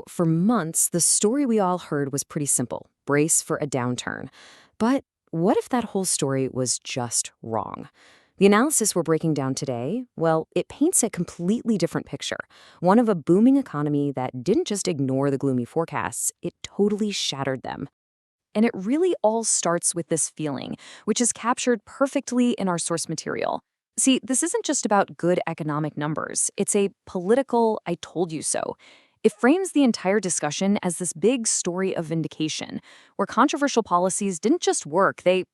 For months, the story we all heard was pretty simple: brace for a downturn. But what if that whole story was just wrong? The analysis we're breaking down today, well, it paints a completely different picture. One of a booming economy that didn't just ignore the gloomy forecasts, it totally shattered them. And it really all starts with this feeling, which is captured perfectly in our source material. See, this isn't just about good economic numbers. It's a political "I told you so." It frames the entire discussion as this big story of vindication, where controversial policies didn't just work, they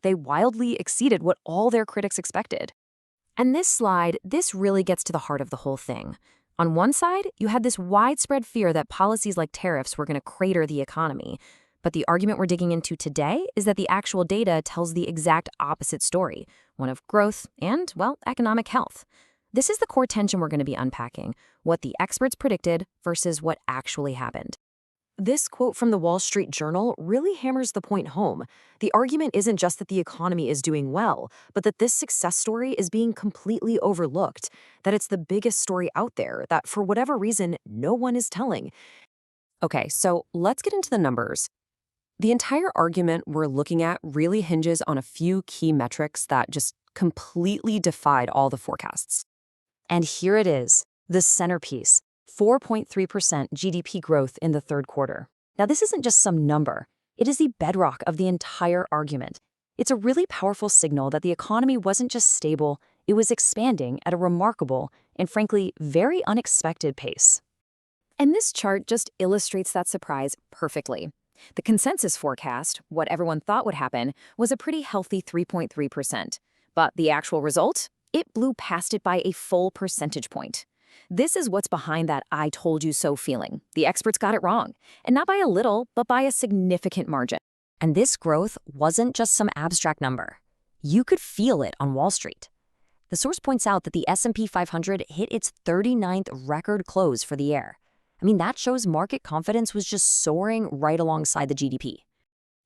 wildly exceeded what all their critics expected. And this really gets to the heart of the whole thing. On one side, you had this widespread fear that policies like tariffs were going to crater the economy. But the argument we're digging into today is that the actual data tells the exact opposite story, one of growth and, economic health. This is the core tension we're going to be unpacking: what the experts predicted versus what actually happened. This quote from the Wall Street Journal really hammers the point home. The argument isn't just that the economy is doing well, but that this success story is being completely overlooked, that it's the biggest story out there, that for whatever reason, no one is telling. Okay, so let's get into the numbers. The entire argument we're looking at really hinges on a few key metrics that just completely defied all the forecasts. And here it is, the centerpiece: 4.3% GDP growth in the third quarter. Now, this isn't just some number. It is the bedrock of the entire argument. It's a really powerful signal that the economy wasn't just stable, it was expanding at a remarkable and, frankly, very unexpected pace. And this chart just illustrates that surprise perfectly. The consensus forecast, what everyone thought would happen, was a pretty healthy 3.3%. But the actual result? It blew past it by a full percentage point. This is what's behind that "I told you so" feeling. The experts got it wrong, and not by a little, but by a significant margin. And this growth wasn't just some abstract number. You could feel it on Wall Street. The source points out that the S&P 500 hit its 39th record close for the year. That shows market confidence was just soaring right alongside the GDP.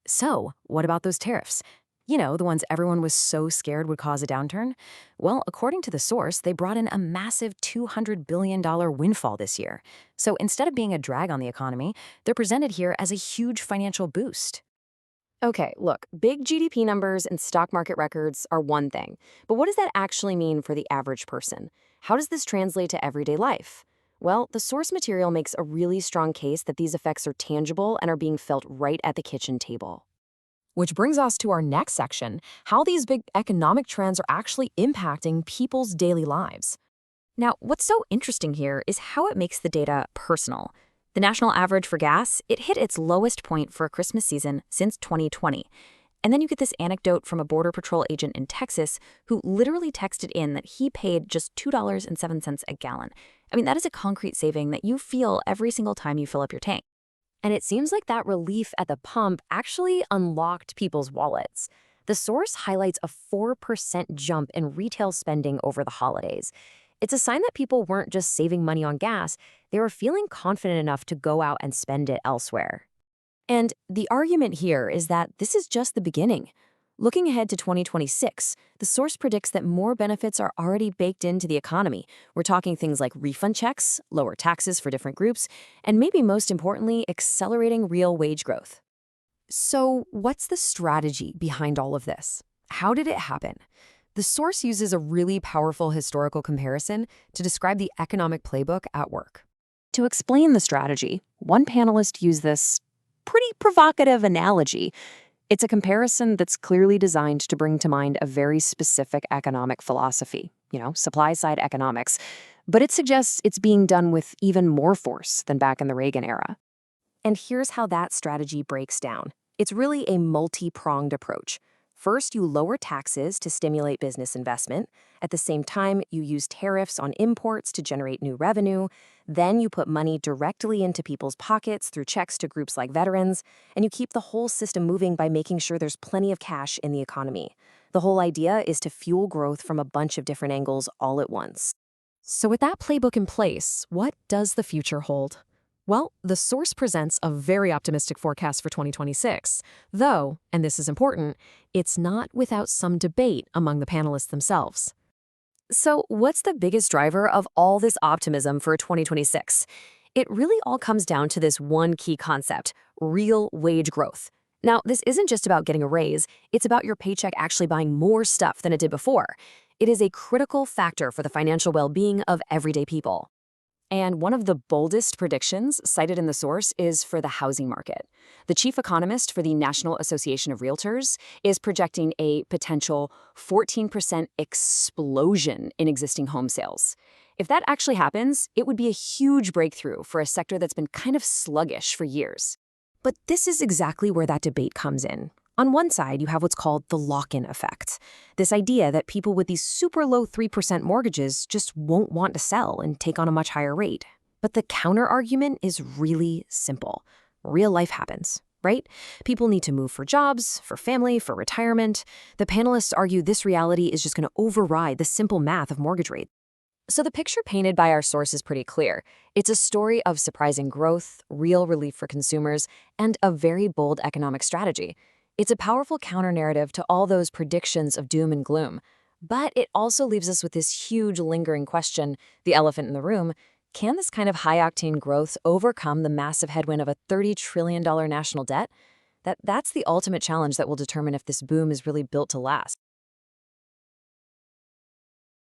So, what about those tariffs? The ones everyone was so scared would cause a downturn? Well, according to the source, they brought in a massive $200 billion windfall this year. So instead of being a drag on the economy, they're presented here as a huge financial boost. Okay, look, big GDP numbers and stock market records are one thing, but what does that actually mean for the average person? How does this translate to everyday life? Well, the source material makes a really strong case that these effects are tangible and are being felt right at the kitchen table. Which brings us to our next section: how these big economic trends are actually impacting people's daily lives. Now, what's so interesting here is how it makes the data personal. The national average for gas, it hit its lowest point for a Christmas season since 2020. And then you get this anecdote from a Border Patrol agent in Texas who literally texted in that he paid just $2.07 a gallon. That is a concrete saving that you feel every single time you fill up your tank. And it seems like that relief at the pump actually unlocked people's wallets. The source highlights a 4% jump in retail spending over the holidays. It's a sign that people weren't just saving money on gas, they were feeling confident enough to go out and spend it elsewhere. And the argument here is that this is just the beginning. Looking ahead to 2026, the source predicts that more benefits are already baked into the economy. We're talking things like refund checks, lower taxes for different groups, and maybe most importantly, accelerating real wage growth. So, what's the strategy behind all of this? How did it happen? The source uses a really powerful historical comparison to describe the economic playbook at work. To explain the strategy, one panelist used this pretty provocative analogy. It's a comparison that's clearly designed to bring to mind a very specific economic philosophy, supply-side economics, but it suggests it's being done with even more force than back in the Reagan era. And here's how that strategy breaks down. It's really a multi-pronged approach. First, you lower taxes to stimulate business investment. At the same time, you use tariffs on imports to generate new revenue. Then you put money directly into people's pockets through checks to groups like veterans. And you keep the whole system moving by making sure there's plenty of cash in the economy. The whole idea is to fuel growth from a bunch of different angles all at once. So with that playbook in place, what does the future hold? Well, the source presents a very optimistic forecast for 2026, though, and this is important, it's not without some debate among the panelists themselves. So what's the biggest driver of all this optimism for 2026? It really all comes down to this one key concept: real wage growth. Now, this isn't just about getting a raise, it's about your paycheck actually buying more stuff than it did before. It is a critical factor for the financial well-being of everyday people. And one of the boldest predictions cited in the source is for the housing market. The chief economist for the National Association of Realtors is projecting a potential 14% explosion in existing home sales. If that actually happens, it would be a huge breakthrough for a sector that's been kind of sluggish for years. But this is exactly where that debate comes in. On one side, you have what's called the lock-in effect. This idea that people with these super low 3% mortgages just won't want to sell and take on a much higher rate. But the counter-argument is really simple. Real life happens, right? People need to move for jobs, for family, for retirement. The panelists argue this reality is just going to override the simple math of mortgage rates. So the picture painted by our source is pretty clear. It's a story of surprising growth, real relief for consumers, and a very bold economic strategy. It's a powerful counter-narrative to all those predictions of doom and gloom. But it also leaves us with this huge lingering question, the elephant in the room: can this kind of high-octane growth overcome the massive headwind of a $30 trillion national debt? That's the ultimate challenge that will determine if this boom is really built to last.